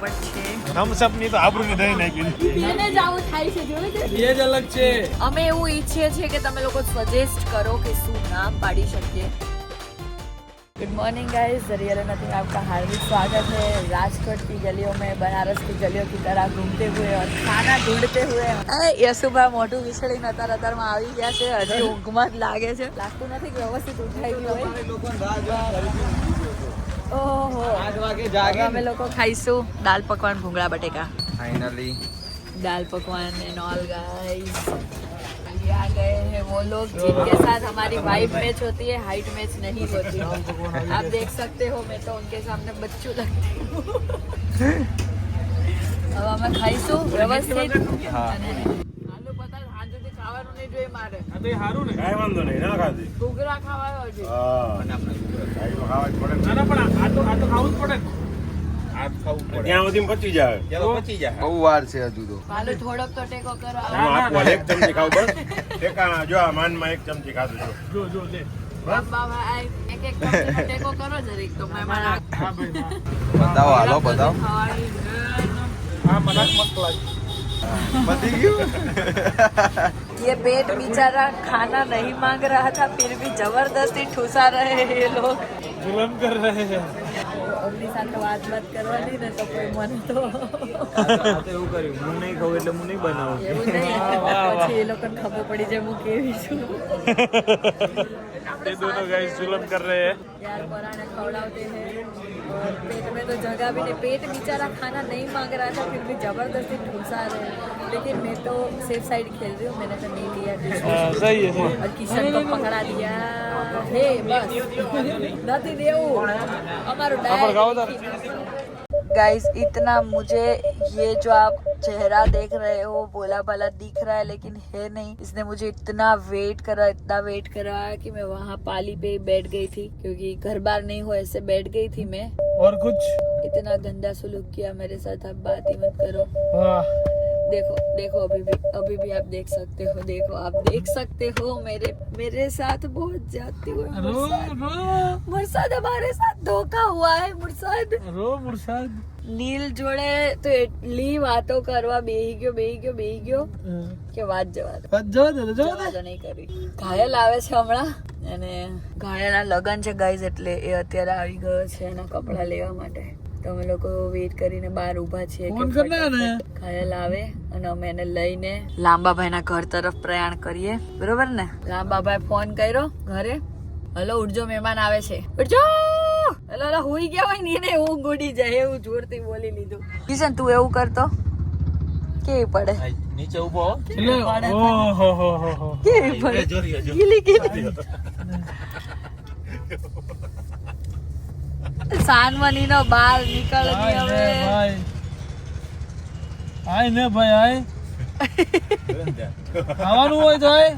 પોપટ છે. થમ્સ અપ ની તો આબરૂ ની દઈ નાખી. એને જ આવું થાય છે જોયું છે. એ જ અલગ છે. અમે એવું ઈચ્છીએ છીએ કે તમે લોકો સજેસ્ટ કરો કે શું નામ પાડી શકીએ. Good morning guys, real nothing आपका हार्दिक स्वागत है राजकोट की गलियों में, बनारस की गलियों की तरह घूमते हुए और खाना ढूंढते हुए. યશુભા મોઢું વિછળીને અત્યારમાં આવી ગયા છે. હજી ઊંઘમાં જ લાગે છે. લાગતું નથી કે વ્યવસ્થિત ઉઠાઈ ગયું હોય. ઓહો, 8 વાગે જાગે. અમે લોકો ખાઈશું દાલ પકવાન ભૂંગળા બટેકા. फाइनली दाल पकवान एंड ऑल गाइस. आ गए हैं वो लोग जिनके साथ हमारी वाइब मैच होती है, हाइट मैच नहीं होती. आप देख सकते हो मैं तो उनके सामने बच्चू लगती हूँ. હવે અમે ખાઈશું વ્યવસ્થિત. આલુ પતા હાજુથી ખાવાનું નહીં જોઈએ મારે. આ તો સારું ને, કાઈ વાંધો નહીં, ના ખાધી. ઘૂઘરા ખાવાયો છે. હા, ખાવા જ પડે. ના પણ આ તો ખાવું જ પડે. ત્યાં સુધી પચી જાય. બહુ વાર છે હજુ તો. આલુ થોડોક તો ટેકો કરો. એક ચમચી ખાવ બસ. ટેકા જો આ માનમાં એક ચમચી ખાધું જો. જો લે. બાબા ભાઈ એક ચમચી ટેકો કરો જરીક તો મેં મારા. બતાવો, હાલો બતાવો. હા, મને મસ્ત લાગે. પતી ગયું. ये पेट बेचारा खाना नहीं मांग रहा था, फिर भी जबरदस्ती ठूसा रहे हैं ये लोग. जुलम कर रहे हैं. અમની સાથે વાત કરવાની ને તો કોઈ મને તો એવું કર્યું, હું નહીં ખાઉં એટલે હું નહીં બનાવું. એવું નહીં. પછી એ લોકોને ખબર પડી જાય હું કેવી છું. ये दोनों गाइस जुलम कर रहे हैं. यार पराने खवड़ाते हैं और पेट में तो जगह भी नहीं. पेट बेचारा खाना नहीं मांग रहा था, फिर भी जबरदस्ती ठूसा रहे हैं. लेकिन मैं तो सेफ साइड खेल रही हूँ, मैंने तो नहीं लिया. सही है. और किशन को पकड़ा दिया है बस. नहीं देવું અમારું गाइस. इतना मुझे ये जो आप चेहरा देख रहे हो भोला भाला दिख रहा है, लेकिन है नहीं. इसने मुझे इतना वेट करा कि मैं वहाँ पाली पे बैठ गई थी, क्योंकि घर बार नहीं हो ऐसे बैठ गई थी मैं. और कुछ इतना गंदा सुलूक किया मेरे साथ. आप बात ही मत करो. वाह. देखो अभी भी आप देख सकते हो. देखो आप देख सकते हो मेरे साथ बहुत जाती हुई मुरसाद हमारे साथ धोखा हुआ है. मुरसाद નીલ જોડે તો એટલી વાતો કરવા બેહી ગયો કે વાત જવા દો નહીં કરી. ઘાયલ આવે છે હમણાં, અને ઘાયલના લગન છે ગાઈઝ, એટલે એ અત્યારે આવી ગયો છે એના કપડા લેવા માટે. તો અમે લોકો વેઇટ કરીને બહાર ઊભા છીએ કે ઘાયલ આવે અને અમે એને લઈને લાંબાભાઈના ઘર તરફ પ્રયાણ કરીએ. બરોબર ને? લાંબાભાઈ ફોન કર્યો ઘરે, હલો ઉઠજો મહેમાન આવે છે, ઉઠજો. હલો હુઈ ગયા હોય ને એને ઊંઘ ઉડી જાય એવું જોરથી બોલી લીધું. કિશન તું એવું કરતો કેવી પડે નીચે ઉભો. કેવી પડે ગીલી સાનમની નો બાર નીકળની હવે. આય ને ભાઈ આય. ખાવાનું હોય તો આય.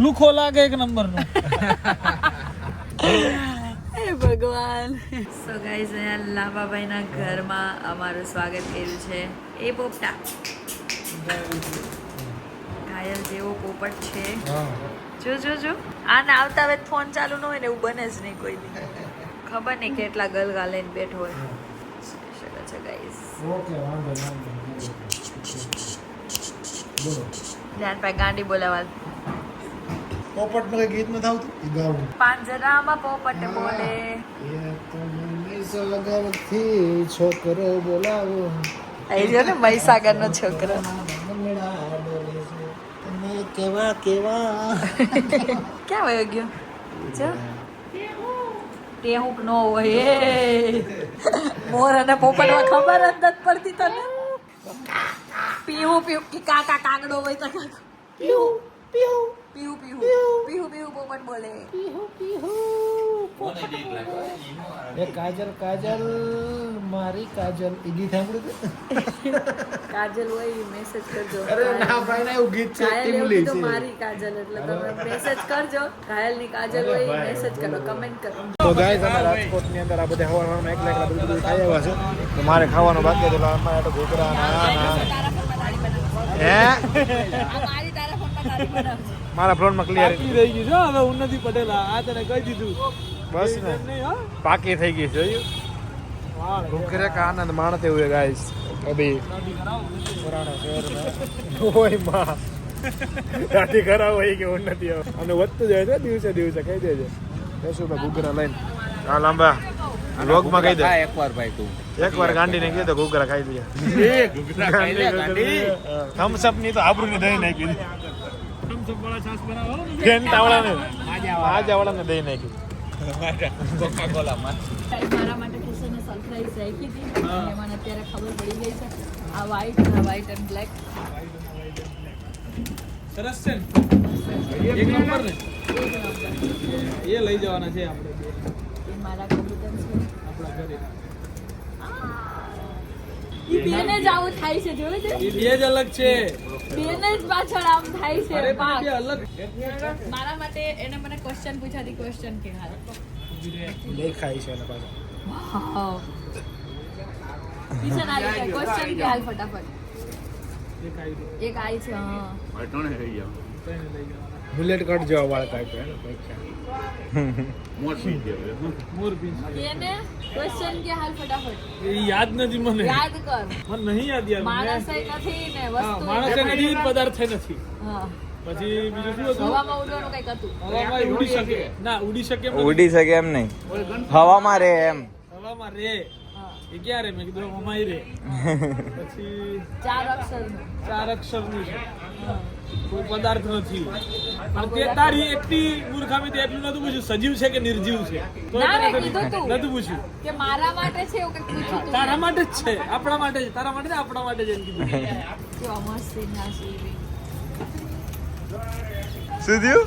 લુખો લાગે એક નંબર નો. ભગવાન. સો ગાઈઝ અહીંયા લાંબાભાઈના ઘરમાં અમારું સ્વાગત કર્યું છે. એ પોપટા ઘાયલ જેવો પોપટ છે. જો આને આવતા વેત ફોન ચાલુ ન હોય ને એવું બને જ નહીં કોઈ દી. ખબર નહીં કેટલા ગલગા લઈને બેઠો હોય. છે ગાઈઝ. ધ્યાન પાસે ગાંડી બોલાવા. પોપટ નું ગીત નથી આવતું, ગાવું. પાંજરામાં પોપટ બોલે, મહીસાગરથી છોકરો બોલાવો. આઈ ગયો ને મહીસાગર નો છોકરો. કેવા ક્યાં વયો ગયો? જો ટેહુક નો હોય એ મોર અને પોપટમાં ખબર જ નથી પડતી તને. પીહુ કે કાકા કાગડો હોય તો પીહુ પોપટ બોલે. કાજલ મારી કાજલ એ ગીત સાંભળ્યું કાજલ હોય મેસેજ કરજો. અરે ના ભાઈ ના એવું ગીત છે ટીમલી છે મારી કાજલ એટલે તમે મેસેજ કરજો. ઘાયલ ની કાજલ હોય મેસેજ કરો, કમેન્ટ કરો. તો ગાઈસ અમે રાજકોટ ની અંદર આ બધા હવારમાં એકલા બધું ખાઈ આવ્યા છે. તો મારે ખાવાનું બાકી હતું, અમારે તો ઘોકરા મારા ફ્લોર માં ક્લિયર રહી ગયું છે. હવે ઉન્નતિ પટેલ આ તને કહી દીધું બસ ને પાકી થઈ ગઈ છે. घूमकर का आनंद माणते हुए गाइस अभी पुराना शहर में ओय માં ગાડી ખરાબ હોય કે ઉન્નતિ અને વધતું જાય છે દિવસે દિવસે કહી દેજે બેસું તો ઘૂઘરા લઈને આ લાંબા વ્લોગમાં કહી દે એકવાર ભાઈ તું એકવાર ગાંડીને કહી દે ઘૂઘરા ખાઈ લે ઘૂઘરા ખાઈ લે ગાંડી થમ્સ અપ ની તો આબરૂની દઈ નાખી થમ્સ અપ વાળા છાસ બનાવો ફેન્ટા વાળાને વાળાને દઈ નાખી કોકા કોલા માં મારા માટે કિશને સરપ્રાઈઝ રાખી હતી અને મને અત્યારે ખબર પડી ગઈ છે આ વ્હાઈટ એન્ડ બ્લેક સરસ છે એક નંબર ને એ લઈ જવાના છે આપણે એ મારા કબૂતર છે આપણા ઘરે ઈ બેને જ આવું થાય છે જોયું છે એ બે જ અલગ છે બેને જ પાછળ આમ થાય છે અરે પાક. પણ બે અલગ મારા માટે એને મને ક્વેશ્ચન પૂછાતી ક્વેશ્ચન કે હાલ લઈ ખાઈ છે એના પાસે વાવ કિશન આલી કે ક્વેશ્ચન કે હાલ ફટાફટ એક આવી ગયું. એક આઈ છે હા અટણે થઈ ગયા ત્રણે લઈ જવાના બુલેટ કટ જેવા વાળ કાઢ્યો એનો પૈસા મોટ પી ગયો મોર પીસ એને ક્વેશ્ચન કે હાલ ફટાફટ એ યાદ નથી મને યાદ કર મને નહીં યાદ યાર માણસ નથી ને હા, વસ્તુ માણસ નથી પદાર્થ નથી હા પછી બીજું શું હતું હવામાં ઉડવાનું કઈક હતું હવામાં ઉડી શકે ના ઉડી શકે એમ નથી. ઉડી શકે એમ નહીં હવામાં રહે એમ હવામાં રે હા એ ક્યાં રે મેં કીધું હવામાં રે પછી 4 અક્ષરનું 4 અક્ષરનું છે હા. કોઈ પદાર્થ નથી પણ તે તારી એકટી મૂર્ખામી તે એટલું નતું પૂછ્યું સજીવ છે કે નિર્જીવ છે તો ના મેં કીધું તું નતું પૂછ્યું કે મારા માટે છે એવું કંઈક પૂછ્યું તું તારા માટે જ છે આપણા માટે છે તારા માટે ને આપણા માટે જ એમ કીધું જો મસ્ત ના સીવી શું થયું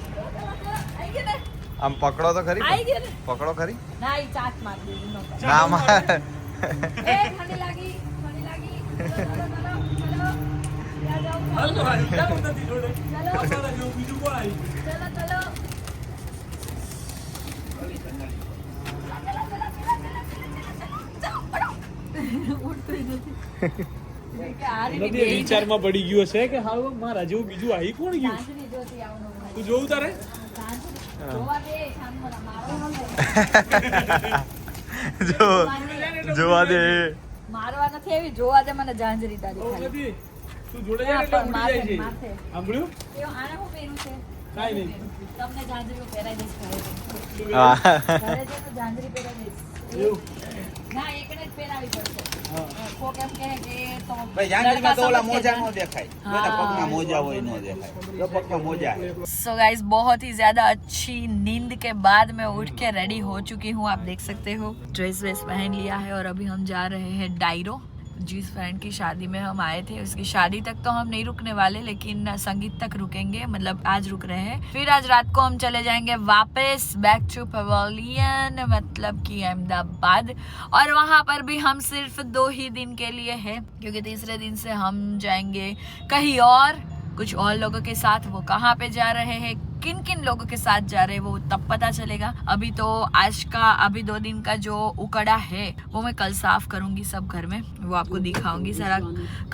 આઈ ગયા ને આમ પકડો તો ખરી આઈ ગયા ને પકડો ખરી ના ઈ ચાટ માર દીધી નો ના માર એ ઠંડી લાગી ચલો ચલો બીજું કોણ આવી ચલો ઉઠતું નથી કે આ રીતે નથી વિચારમાં પડી ગયો છે કે હાવ મારા જેવું બીજું આવી કોણ ગયું સાંજની જોતી આવવાનું તું જોવું તારે સાંજની જોવા દે શાંતમાં મારો જો જોવા દે મારવા નથી એવી જોવા દે મને ઝાંઝરી તારી બહુ ખાલી નથી તું જોડે જાય એટલે ઉડી જાય છે માથે. સાંભળ્યું એ આને હું પહેર્યું છે કાંઈ નહીં તમને ઝાંઝરીઓ પહેરાઈ દઈશ ઘરે જઈને. હા ઘરે જઈને ઝાંઝરી પહેરાઈ દઈશ એવું ના એકને જ પહેરાવી પડશે હા. કોક એમ કહે કે તો ભાઈ જાંગીરમાં તો ઓલા મોજા લड़का નો દેખાય हाँ। જેના પગમાં મોજા હોય નો દેખાય જો પગમાં મોજા है सो गाइस बहुत ही ज्यादा अच्छी नींद के बाद मैं उठ के रेडी हो चुकी हूँ आप देख सकते हो ड्रेस वेस पहन लिया है और अभी हम जा रहे हैं डायरो जिस फ्रेंड की शादी में हम आए थे उसकी शादी तक तो हम नहीं रुकने वाले लेकिन संगीत तक रुकेंगे मतलब आज रुक रहे हैं फिर आज रात को हम चले जाएंगे वापस बैक टू पवेलियन मतलब कि अहमदाबाद और वहाँ पर भी हम सिर्फ 2 ही दिन के लिए है क्योंकि तीसरे दिन से हम जाएंगे कहीं और कुछ और लोगों के साथ वो कहाँ पे जा रहे हैं किन किन लोगों के साथ जा रहे हैं वो तब पता चलेगा अभी तो आज का अभी 2 दिन का जो उकड़ा है वो मैं कल साफ करूंगी सब घर में वो आपको दिखाऊंगी सारा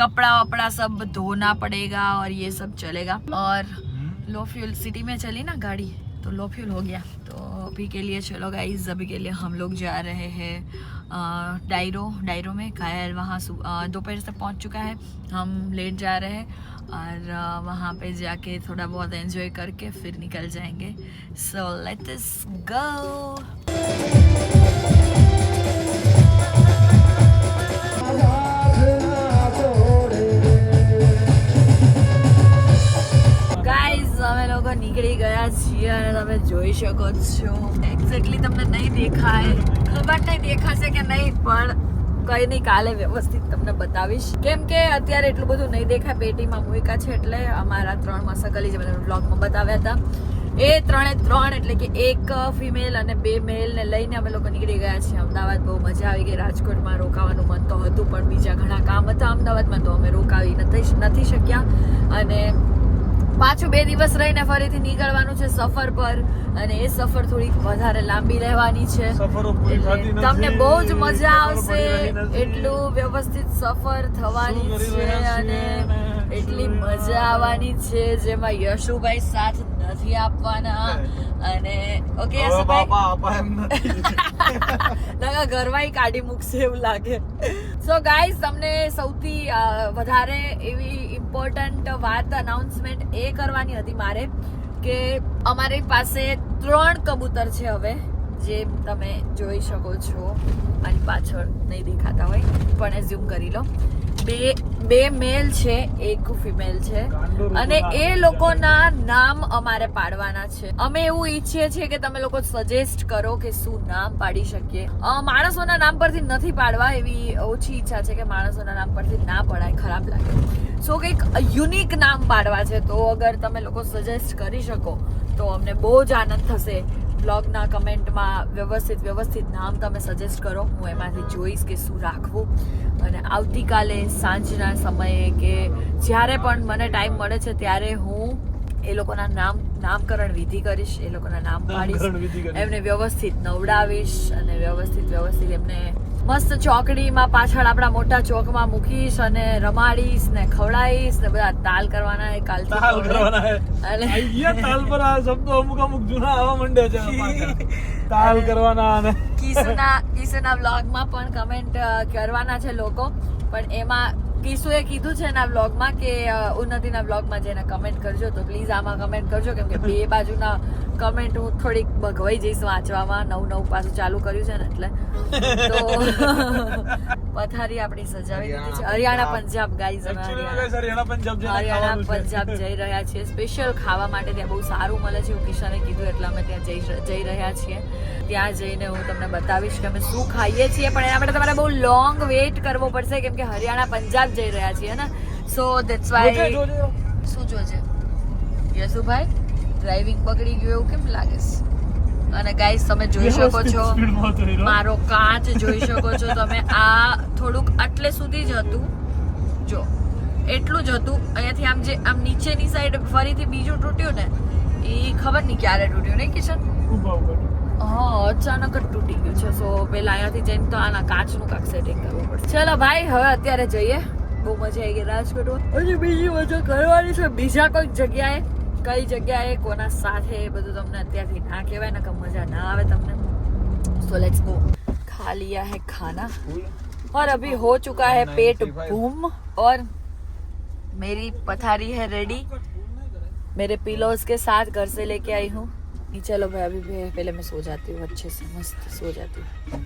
कपड़ा वपड़ा सब धोना पड़ेगा और ये सब चलेगा और लो फ्यूल सिटी में चली ना गाड़ी तो लो फ्यूल हो गया तो अभी के लिए चलो गाइस अभी के लिए हम लोग जा रहे हैं डायरो में घायल वहाँ दोपहर से पहुँच चुका है हम लेट जा रहे हैं और वहाँ पे जाके थोड़ा बहुत एंजॉय करके फिर निकल जाएंगे सो लेट्स गो ગાઈઝ અમે લોકો નીકળી ગયા છીએ અને તમે જોઈ શકો છો એક્ઝેક્ટલી તમને નહીં દેખાય ખબર નહીં દેખાશે કે નહીં પણ કઈ નહીં કાલે વ્યવસ્થિત તમને બતાવીશ કેમ કે અત્યારે એટલું બધું નહીં દેખાય પેટીમાં મૂક્યા છે એટલે અમારા 3 મસકલી જે મને બ્લોગમાં બતાવ્યા હતા એ 3 એટલે કે 1 ફિમેલ અને 2 મેલ ને લઈને અમે લોકો નીકળી ગયા છીએ અમદાવાદ બહુ મજા આવી ગઈ રાજકોટમાં રોકાવાનું મન તો હતું પણ બીજા ઘણા કામ હતા અમદાવાદમાં તો અમે રોકાવી નથી શક્યા અને પાછું 2 દિવસ રહીને ફરીથી નીકળવાનું છે સફર પર અને એ સફર થોડીક વધારે લાંબી રહેવાની છે સફરો પૂરી થતી નથી. તમને બહુ જ મજા આવશે મળી નથી. એટલું વ્યવસ્થિત સફર થવાની શું કરી છે રહ્યા અને છીએ? એટલી મજા આવવાની છે જેમાં યશુભાઈ સાથ નથી આપવાના અને ઓકે યશભાઈ નકા ઘરમાં કાઢી મૂકશે એવું લાગે. સો ગાઈઝ, તમને સૌથી વધારે એવી ઇમ્પોર્ટન્ટ વાત અનાઉન્સમેન્ટ એ કરવાની હતી મારે કે અમારી પાસે 3 કબૂતર છે હવે, જે તમે જોઈ શકો છો. મારી પાછળ નહીં દેખાતા હોય પણ એઝ્યુમ કરી લો. બે મેલ છે, એક ફિમેલ છે અને એ લોકોના નામ અમારે પાડવાના છે. અમે એવું ઈચ્છીએ છીએ કે તમે લોકો સજેસ્ટ કરો કે શું નામ પાડી શકીએ. માણસોના નામ પરથી નથી પાડવા, એવી ઓછી ઈચ્છા છે કે માણસોના નામ પરથી ના પડાય, ખરાબ લાગે. સો કંઈક યુનિક નામ પાડવા છે, તો અગર તમે લોકો સજેસ્ટ કરી શકો તો અમને બહુ જ આનંદ થશે. બ્લોગના કમેન્ટમાં વ્યવસ્થિત નામ તમે સજેસ્ટ કરો, હું એમાંથી જોઈશ કે શું રાખવું. અને આવતીકાલે સાંજના સમયે કે જ્યારે પણ મને ટાઈમ મળે છે ત્યારે હું એ લોકોના નામકરણ વિધિ કરીશ, એ લોકોના નામ પાડીશ, એમને વ્યવસ્થિત નવડાવીશ અને વ્યવસ્થિત એમને મસ્ત ચોકડીમાં પાછળ આપણા મોટા ચોકમાં મૂકીશ અને રમાડીશ ને ખવડાવીશ ને બધા તાલ કરવાના હે કાલથી. તાલ કરવાના હે. અને અહીંયા તાલ પર આ શબ્દો અમુક જૂના આવવા માંડે છે તાલ કરવાના અને કિશુના વ્લોગમાં પણ કમેન્ટ કરવાના છે લોકો, પણ એમાં કિશુએ કીધું છે એના વ્લોગમાં કે ઉન્નતિના વ્લોગમાં જઈને કમેન્ટ કરજો, તો પ્લીઝ આમાં કમેન્ટ કરજો, કેમ કે બે બાજુના કમેન્ટ હું થોડીક ભગવાઈ જઈશ વાંચવામાં. નવું પાછું ચાલુ કર્યું છે ને એટલે. તો પથારી આપણી સજાવી દીધી છે. હરિયાણા પંજાબ ગાઈઝ, હરિયાણા પંજાબ જઈ રહ્યા છીએ સ્પેશિયલ ખાવા માટે. ત્યાં બહુ સારું મળે છે, હું કિશાને કીધું એટલે અમે ત્યાં જઈ રહ્યા છીએ. ત્યાં જઈને હું તમને બતાવીશ કે અમે શું ખાઈએ છીએ, પણ એના માટે તમારે બહુ લોંગ વેઇટ કરવો પડશે કેમ કે હરિયાણા પંજાબ જઈ રહ્યા છીએ ને. સો ધેટ્સ વાય. શું જોજે યશુભાઈ, ડ્રાઇવિંગ બગડી ગયું એવું કેમ લાગે છે? અને ગાઈસ તમે જોઈ શકો છો મારો કાચ જોઈ શકો છો તમે. આ થોડુંક આટલે સુધી જ હતું, જો એટલું જ હતું. અહીંયાથી આમ નીચેની સાઈડ ફરીથી બીજું તૂટ્યું ને, એ ખબર નહીં ક્યારે તૂટ્યું, નહીં કિશન? હા, અચાનક જ તૂટી ગયું છે. સો પેલા અહીંયાથી જઈને તો આના કાચનું કાંક સેટિંગ કરવું પડશે. ચલો ભાઈ, હવે અત્યારે જઈએ. બહુ મજા આવી ગઈ રાજકોટમાં. હજી બીજી મજા કરવાની છે બીજા કોઈક જગ્યાએ. કઈ જગ્યાએ, કોના સાથે, બધું તમને અત્યારથી ના કહેવાય ને, કે મજા ના આવે તમને. So let's go. खा लिया है खाना और अभी हो चुका है पेट बूम और मेरी पथारी है रेडी. मेरे पिलोज के साथ घर से लेके आई हूँ. चलो भाई, अभी पहले मैं सो जाती हूँ अच्छे से, मस्त सो जाती हूँ.